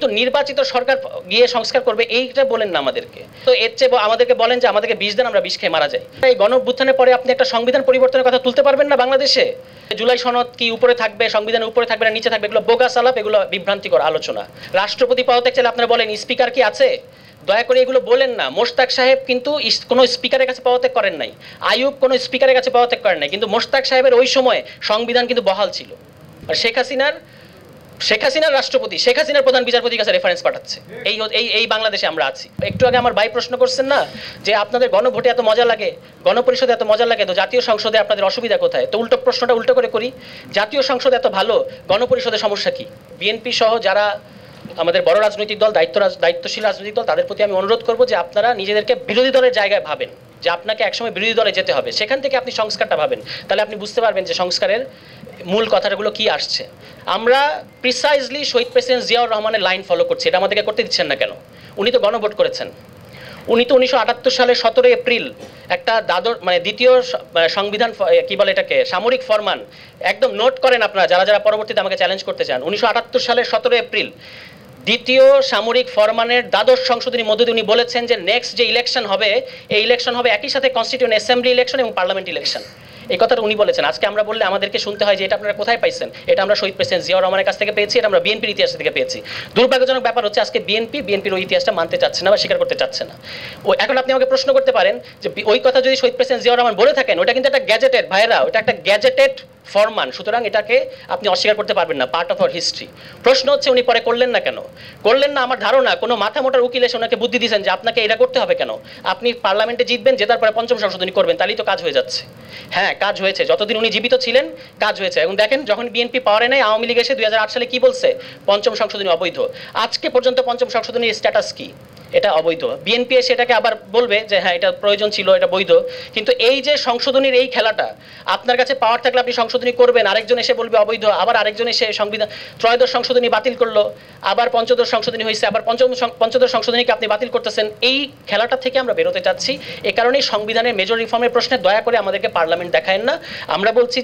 তো নির্বাচিত সরকার গিয়ে সংস্কার করবে এইটা বলেন না আমাদেরকে। তো এর চেয়ে আমাদেরকে বলেন যে আমাদেরকে বিষ দেন, আমরা বিষ খেয়ে মারা যাই। এই গণঅভ্যুত্থানের পরে আপনি একটা সংবিধান পরিবর্তনের কথা তুলতে পারবেন না বাংলাদেশে? জুলাই সনদ কি উপরে থাকবে, সংবিধানের উপরে থাকবে না নিচে থাকবে, এগুলো বোগাস আলাপ, এগুলো বিভ্রান্তিকর আলোচনা। রাষ্ট্রপতি পদত্যাগ চাইলে আপনারা বলেন স্পিকার কি আছে? দয়া করে এগুলো বলেন না। মোশতাক সাহেব কিন্তু কোনো স্পিকারের কাছে পদত্যাগ করেন নাই, আইয়ুব কোনো স্পিকারের কাছে পদত্যাগ করেন নাই, কিন্তু মোশতাক সাহেবের ওই সময় সংবিধান কিন্তু বহাল ছিল। আর শেখ হাসিনার রাষ্ট্রপতি, শেখ হাসিনার প্রধান বিচারপতির কাছে রেফারেন্স পাঠাচ্ছে। এই বাংলাদেশে আমরা আছি। একটু আগে আমার ভাই প্রশ্ন করছেন না যে আপনাদের গণভোটে এত মজা লাগে, গণপরিষদে এত মজা লাগে, তো জাতীয় সংসদে আপনাদের অসুবিধা কোথায়? তো প্রশ্নটা উল্টো করে করি, জাতীয় সংসদ এত ভালো, গণপরিষদের সমস্যা কি? বিএনপি সহ যারা আমাদের বড় রাজনৈতিক দল, দায়িত্বশীল রাজনৈতিক দল, তাদের প্রতি আমি অনুরোধ করব যে আপনারা নিজেদেরকে বিরোধী দলের জায়গায় ভাবেন, যে আপনাকে একসময় বিরোধী দলে যেতে হবে, সেখান থেকে আপনি সংস্কারটা ভাবেন। তাহলে আপনি বুঝতে পারবেন যে সংস্কারের মূল কথাগুলো কি আসছে। আমরা প্রিসাইজলি শহীদ প্রেসিডেন্ট জিয়াউর রহমানের লাইন ফলো করছি। এটা আমাদেরকে করতে দিচ্ছেন না কেন? উনি তো গণভোট করেছেন। উনি তো 1978 সালের 17 এপ্রিল একটা দ্বিতীয় সংবিধান, কি বলে এটাকে, সামরিক ফরমান, একদম নোট করেন আপনারা যারা যারা পরবর্তীতে আমাকে চ্যালেঞ্জ করতে চান। 1978 সালের 17 এপ্রিল দ্বিতীয় সামরিক ফরমানের দ্বাদশ সংশোধনীর মধ্যে দিয়ে উনি বলেছেন যে নেক্সট যে ইলেকশন হবে, এই ইলেকশন হবে একই সাথে কনস্টিটিউয়েন্ট অ্যাসেম্বলি ইলেকশন এবং পার্লামেন্ট ইলেকশন। এই কথাটা উনি বলেছেন। আজকে আমরা বললে আমাদেরকে শুনতে হয় যে এটা আপনারা কোথায় পাইছেন? এটা আমরা শহীদ প্রেসিডেন্ট জিয়াউর রহমানের কাছ থেকে পেয়েছি, এটা আমরা বিএনপির ইতিহাস থেকে পেয়েছি। দুর্ভাগ্যজনক ব্যাপার হচ্ছে আজকে বিএনপির ওই ইতিহাসটা মানতে চাচ্ছে না বা স্বীকার করতে চাচ্ছে না। এখন আপনি আমাকে প্রশ্ন করতে পারেন যে ওই কথা যদি শহীদ প্রেসিডেন্ট জিয়াউর রহমান বলে থাকেন, ওটা কিন্তু একটা গ্যাজেটেড, ভাইরা, ওটা একটা গ্যাজেটেড ফরমান, সুতরাং এটাকে আপনি অস্বীকার করতে পারবেন না, পার্ট অফ আওয়ার হিস্ট্রি। প্রশ্ন হচ্ছে উনি পরে করলেন না কেন? করলেন না আমার ধারণা কোনো মাথা মোটার উকিল এসে ওনাকে বুদ্ধি দিয়েছেন যে আপনাকে এটা করতে হবে কেন, আপনি পার্লামেন্টে জিতবেন, জেতার পরে পঞ্চম সংশোধনী করবেন, তাহলেই তো কাজ হয়ে যাচ্ছে। হ্যাঁ, কাজ হয়েছে, যতদিন উনি জীবিত ছিলেন কাজ হয়েছে। এবং দেখেন যখন বিএনপি পাওয়ারে নেয়, আওয়ামী লীগ এসে 2008 সালে কি বলছে? পঞ্চম সংশোধনী অবৈধ। আজকে পর্যন্ত পঞ্চম সংশোধনীর স্ট্যাটাস কি? এটা অবৈধ। বিএনপি এসে এটাকে আবার বলবে যে হ্যাঁ এটা প্রয়োজন ছিল, এটা বৈধ। কিন্তু এই যে সংশোধনীর এই খেলাটা, আপনার কাছে পাওয়ার থাকলে আপনি সংশোধনী করবেন, আরেকজন এসে বলবে অবৈধ, আবার আরেকজন এসে ত্রয়োদশ সংশোধনী বাতিল করলো, আবার পঞ্চদশ সংশোধনী হয়েছে, আবার পঞ্চদশ সংশোধনীকে আপনি বাতিল করতেছেন। এই খেলাটা থেকে আমরা বেরোতে চাচ্ছি। এ কারণেই সংবিধানের মেজর রিফর্মের প্রশ্নে দয়া করে আমাদেরকে পার্লামেন্ট দেখায়েন না। আমরা বলছি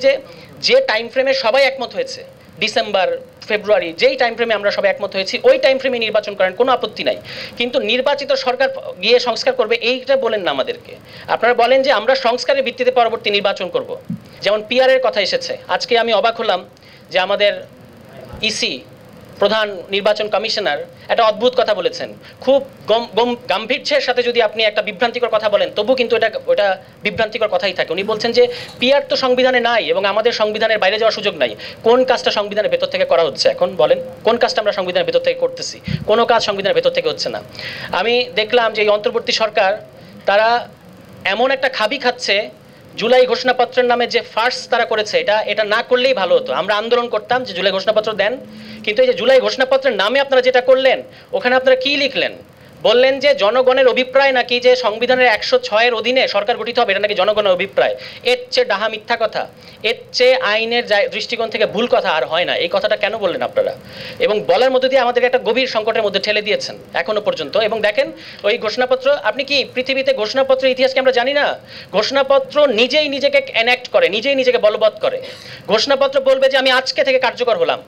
যে টাইম ফ্রেমে সবাই একমত হয়েছে, ডিসেম্বর ফেব্রুয়ারি, যেই টাইম ফ্রেমে আমরা সবাই একমত হয়েছি, ওই টাইম ফ্রেমে নির্বাচন করেন, কোনো আপত্তি নাই। কিন্তু নির্বাচিত সরকার গিয়ে সংস্কার করবে এইটা বলেন না আমাদেরকে। আপনারা বলেন যে আমরা সংস্কারের ভিত্তিতে পরবর্তী নির্বাচন করব। যেমন পিআর এর কথা এসেছে, আজকে আমি অবাক হলাম যে আমাদের ইসি, প্রধান নির্বাচন কমিশনার, একটা অদ্ভুত কথা বলেছেন। খুব গাম্ভীর্যের সাথে যদি আপনি একটা বিভ্রান্তিকর কথা বলেন, তবু কিন্তু ওটা বিভ্রান্তিকর কথাই থাকে। উনি বলছেন যে পিআর তো সংবিধানে নাই এবং আমাদের সংবিধানের বাইরে যাওয়ার সুযোগ নাই। কোন কাজটা সংবিধানের ভেতর থেকে করা হচ্ছে? এখন বলেন কোন কাজটা আমরা সংবিধানের ভেতর থেকে করতেছি? কোনো কাজ সংবিধানের ভেতর থেকে হচ্ছে না। আমি দেখলাম যে এই অন্তর্বর্তী সরকার তারা এমন একটা খাবি খাচ্ছে, জুলাই ঘোষণাপত্রের নামে যে ফার্স তারা করেছে, এটা না করলেই ভালো হতো। আমরা আন্দোলন করতাম যে জুলাই ঘোষণাপত্র দেন, কিন্তু এই যে জুলাই ঘোষণাপত্রের নামে আপনারা যেটা করলেন, ওখানে আপনারা কি লিখলেন? বললেন যে জনগণের অভিপ্রায় নাকি যে সংবিধানের 106-এর অধীনে সরকার গঠিত হবে, এটা নাকি জনগণের অভিপ্রায়। এর চেয়ে ডাহা মিথ্যা কথা, এর চেয়ে আইনের দৃষ্টিকোণ থেকে ভুল কথা আর হয় না। এই কথাটা কেন বললেন আপনারা? এবং বলার মধ্যে দিয়ে আমাদের একটা গভীর সংকটের মধ্যে ঠেলে দিয়েছেন এখনো পর্যন্ত। এবং দেখেন ওই ঘোষণাপত্র, আপনি কি পৃথিবীতে ঘোষণাপত্রের ইতিহাসকে আমরা জানি না? ঘোষণাপত্র নিজেই নিজেকে এনাক্ট করে, নিজেই নিজেকে বলবৎ করে। ঘোষণাপত্র বলবে যে আমি আজকে থেকে কার্যকর হলাম।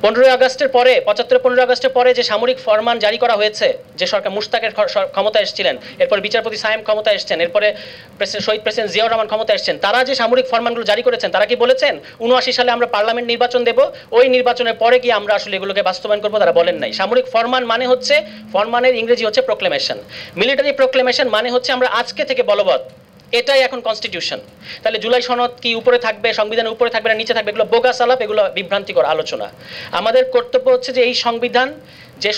15 আগস্টের পরে, 15 আগস্টের পরে যে সামরিক ফরমান জারি করা হয়েছে, যে সরকার মুশতাকের ক্ষমতা এসেছিলেন, এরপরে বিচারপতি সায়েম ক্ষমতা এসেছেন, এরপরে শহীদ প্রেসিডেন্ট জিয়াউর রহমান ক্ষমতা এসেছেন, তারা যে সামরিক ফরমানগুলো জারি করেছেন, তারা কি বলেছেন 79 সালে আমরা পার্লামেন্ট নির্বাচন দেব, ওই নির্বাচনের পরে গিয়ে আমরা আসলে এগুলোকে বাস্তবায়ন করবো? তারা বলেন নাই। সামরিক ফরমান মানে হচ্ছে, ফরমানের ইংরেজি হচ্ছে প্রোক্লেমেশন। মিলিটারি প্রোক্লেমেশন মানে হচ্ছে আমরা আজকে থেকে বলবৎ, এটাই এখন কনস্টিটিউশন। তাহলে জুলাই সনদ কি উপরে থাকবে, সংবিধানের উপরে থাকবে না নিচে থাকবে, এগুলো বোগাস আলাপ, এগুলো বিভ্রান্তিকর আলোচনা। আমাদের কর্তব্য হচ্ছে যে এই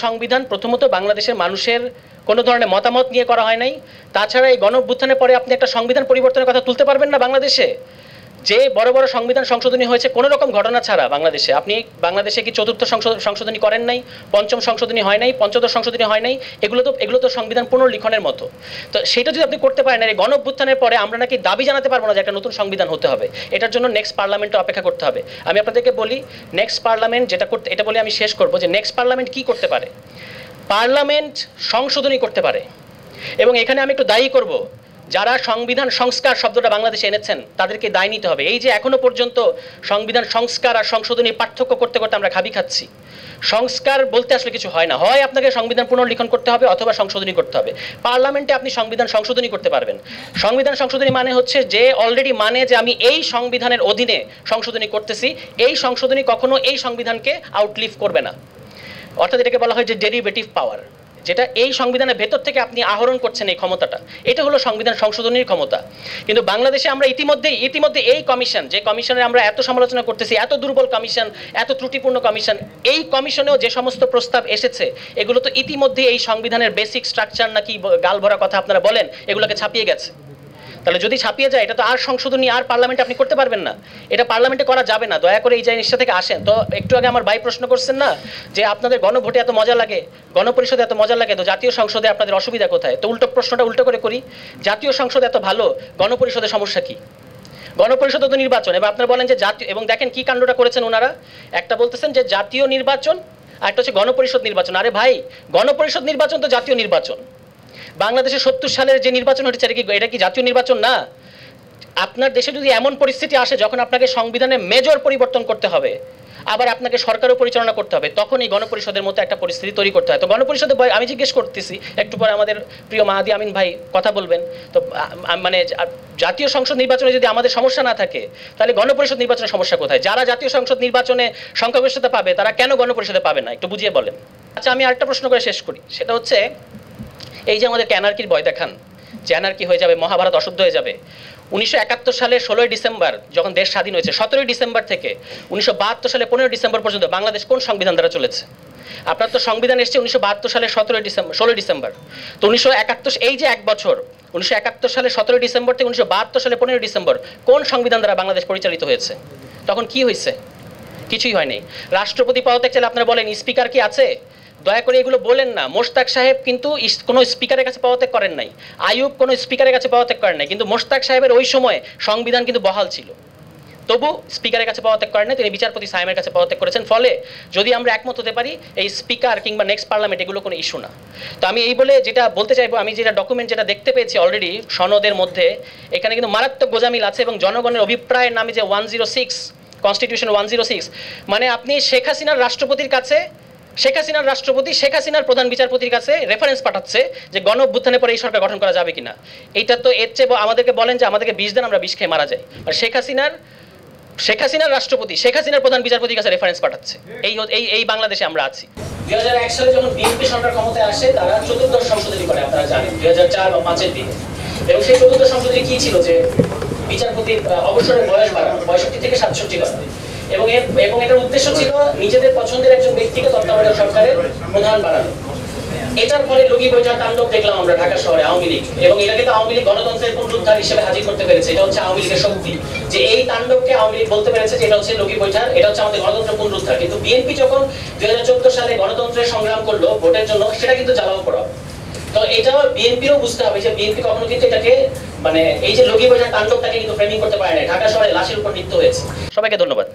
সংবিধান প্রথমত বাংলাদেশের মানুষের কোনো ধরনের মতামত নিয়ে করা হয় নাই। তাছাড়া এই গণঅভ্যুত্থানের পরে আপনি একটা সংবিধান পরিবর্তনের কথা তুলতে পারবেন না বাংলাদেশে। যে বড় বড় সংবিধান সংশোধনী হয়েছে কোনো রকম ঘটনা ছাড়া বাংলাদেশে, আপনি বাংলাদেশে কি চতুর্থ সংশোধনী করেন নাই, পঞ্চম সংশোধনী হয় নাই, পঞ্চদশ সংশোধনী হয় নাই, এগুলো তো সংবিধান পুনর্লিখনের মতো। তো সেটা যদি আপনি করতে পারেন, এই গণঅভ্যুত্থানের পরে আমরা নাকি দাবি জানাতে পারবো না যে একটা নতুন সংবিধান হতে হবে। এটার জন্য নেক্সট পার্লামেন্টে অপেক্ষা করতে হবে। আমি আপনাদেরকে বলি, নেক্সট পার্লামেন্ট যেটা করতে, এটা বলে আমি শেষ করবো, যে নেক্সট পার্লামেন্ট কি করতে পারে? পার্লামেন্ট সংশোধনী করতে পারে। এবং এখানে আমি একটু দায়ী করব যারা সংবিধান সংস্কার শব্দটা বাংলাদেশে এনেছেন তাদেরকে দায় নিতে হবে। এই যে এখনো পর্যন্ত সংবিধান সংস্কার আর সংশোধনী পার্থক্য করতে করতে আমরা খাবি খাচ্ছি। সংস্কার বলতে আসলে কিছু হয় না, হয় আপনাকে সংবিধান পুনর্লিখন করতে হবে অথবা সংশোধনী করতে হবে। পার্লামেন্টে আপনি সংবিধান সংশোধনী করতে পারবেন। সংবিধান সংশোধনী মানে হচ্ছে যে অলরেডি মানে যে আমি এই সংবিধানের অধীনে সংশোধনী করতেছি, এই সংশোধনী কখনো এই সংবিধানকে আউটলিভ করবে না। অর্থাৎ এটাকে বলা হয় যে ডেরিভেটিভ পাওয়ার, যেটা এই সংবিধানের ভেতর থেকে আপনি আহরণ করছেন এই ক্ষমতাটা, এটা হলো সংবিধান সংশোধনীর ক্ষমতা। কিন্তু বাংলাদেশে আমরা ইতিমধ্যে এই কমিশন, যে কমিশনের আমরা এত সমালোচনা করতেছি, এত দুর্বল কমিশন, এত ত্রুটিপূর্ণ কমিশন, এই কমিশনেও যে সমস্ত প্রস্তাব এসেছে এগুলো তো ইতিমধ্যে এই সংবিধানের বেসিক স্ট্রাকচার নাকি গালভরা কথা আপনারা বলেন, এগুলোকে ছাপিয়ে গেছে। তাহলে যদি ছাপিয়ে যায় এটা তো আর সংশোধনী আর পার্লামেন্টে আপনি করতে পারবেন না, এটা পার্লামেন্টে করা যাবে না। দয়া করে এই জিনিসটা থেকে আসেন। তো একটু আগে আমার ভাই প্রশ্ন করছেন না যে আপনাদের গণভোটে এত মজা লাগে, গণপরিষদে এত মজা লাগে, তো জাতীয় সংসদে আপনাদের অসুবিধা কোথায়? তো প্রশ্নটা উল্টো করে করি, জাতীয় সংসদ এত ভালো, গণপরিষদের সমস্যা কি? গণপরিষদ তো নির্বাচন, এবার আপনারা বলেন যে জাতীয়, এবং দেখেন কি কাণ্ডটা করেছেন ওনারা, একটা বলতেছেন যে জাতীয় নির্বাচন আর একটা হচ্ছে গণপরিষদ নির্বাচন। আরে ভাই, গণপরিষদ নির্বাচন তো জাতীয় নির্বাচন। বাংলাদেশে 70 সালের যে নির্বাচন হয়েছে এটা কি জাতীয় নির্বাচন না? আপনার দেশে যদি এমন পরিস্থিতি আসে যখন আপনাকে সংবিধানে মেজর পরিবর্তন করতে হবে, আবার আপনাকে সরকারও পরিচালনা করতে হবে, তখন এই গণপরিষদের মতো একটা পরিস্থিতি তৈরি করতে হয়। তো গণপরিষদে আমি জিজ্ঞেস করতেছি, একটু পরে আমাদের প্রিয় মাহাদি আমিন ভাই কথা বলবেন, তো মানে জাতীয় সংসদ নির্বাচনে যদি আমাদের সমস্যা না থাকে তাহলে গণপরিষদ নির্বাচনের সমস্যা কোথায়? যারা জাতীয় সংসদ নির্বাচনে সংখ্যাগরিষ্ঠতা পাবে তারা কেন গণপরিষদে পাবে না, একটু বুঝিয়ে বলেন। আচ্ছা, আমি আরেকটা প্রশ্ন করে শেষ করি, সেটা হচ্ছে এই যে আমাদেরকে অ্যানার্কির ভয় দেখান, যে অ্যানার্কি হয়ে যাবে, মহাভারত অশুদ্ধ হয়ে যাবে। 1971 সালের 16 ডিসেম্বর যখন দেশ স্বাধীন হয়েছে, 17 ডিসেম্বর থেকে 1972 সালে 15 ডিসেম্বর পর্যন্ত বাংলাদেশ কোন সংবিধান দ্বারা চলেছে? আপনার তো সংবিধান এসেছে 1972 সালে 16 ডিসেম্বর। তো 1971, এই যে এক বছর, 1971 সালে 17 ডিসেম্বর থেকে 1972 সালে 15 ডিসেম্বর কোন সংবিধান দ্বারা বাংলাদেশ পরিচালিত হয়েছে? তখন কি হয়েছে? কিছুই হয়নি। রাষ্ট্রপতি পদত্যাগ চাইলে আপনারা বলেন স্পিকার কি আছে? দয়া করে এগুলো বলেন না। মোশতাক সাহেব কিন্তু কোনো স্পিকারের কাছে পদত্যাগ করেন নাই, আইয়ুব কোনো স্পিকারের কাছে পদত্যাগ করেন নাই, কিন্তু মোশতাক সাহেবের ওই সময় সংবিধান কিন্তু বহাল ছিল, তবু স্পিকারের কাছে পদত্যাগ করেন নাই, তিনি বিচারপতি সাহেবের কাছে পদত্যাগ করেছেন। ফলে যদি আমরা একমত হতে পারি, এই স্পিকার কিংবা নেক্সট পার্লামেন্ট এগুলো কোনো ইস্যু না। তো আমি এই বলে যেটা বলতে চাইবো, আমি যেটা ডকুমেন্ট যেটা দেখতে পেয়েছি অলরেডি সনদের মধ্যে, এখানে কিন্তু মারাত্মক গোজামিল আছে, এবং জনগণের অভিপ্রায়ের নামে যে 106 কনস্টিটিউশন 106, মানে আপনি শেখ হাসিনার রাষ্ট্রপতির কাছে, শেখ হাসিনার প্রধান বিচারপতির কাছে রেফারেন্স পাঠাচ্ছে যে গণ অভ্যুত্থানের পরে এই সরকার গঠন করা যাবে কিনা। এইটা তো এর চেয়ে আমাদেরকে বলেন যে আমাদেরকে বিষ দেন, আমরা বিষ খেয়ে মারা যাই। আর শেখ হাসিনার রাষ্ট্রপতি, শেখ হাসিনার প্রধান বিচারপতির কাছে রেফারেন্স পাঠাচ্ছে। এই বাংলাদেশে আমরা আছি। 2001 সালে যখন বিএনপি সরকার ক্ষমতায় আসে, তারা চতুর্দশ সংশোধনী করে, আপনারা জানেন 2004 বা 5-এর দিকে। এবং সেই চতুর্দশ সংশোধনী কি ছিল? যে বিচারপতির অবসরের বয়স বাড়ানো, 65 থেকে 67 করা। এবং এটার উদ্দেশ্য ছিল নিজেদের পছন্দের একজন ব্যক্তিকে তত্ত্বাবধায়ক সরকারের প্রধান বানানো। এটার ফলে লগি বৈঠার তাণ্ডব দেখলাম আমরা ঢাকা শহরে, আওয়ামী লীগ, এবং এটাকে তো আওয়ামী লীগ গণতন্ত্রের পুনরুদ্ধার হিসেবে হাজির করতে পেরেছে। এটা হচ্ছে আওয়ামী লীগের শক্তি, যে এই তাণ্ডবকে আওয়ামী লীগ বলতে পেরেছে যে এটা হচ্ছে লগি বৈঠার, এটা হচ্ছে আমাদের গণতন্ত্রের পুনরুদ্ধার। কিন্তু বিএনপি যখন 2014 সালে গণতন্ত্রের সংগ্রাম করলো ভোটের জন্য, সেটা কিন্তু জ্বালাও করা। তো এটা বিএনপিরও বুঝতে হবে যে বিএনপি কখনো কিন্তু এটাকে, মানে এই যে লগি বৈঠার তাণ্ডবটাকে কিন্তু ফ্রেমিং করতে পারে না। ঢাকা শহরে লাশের উপর নৃত্য হয়েছে। সবাইকে ধন্যবাদ।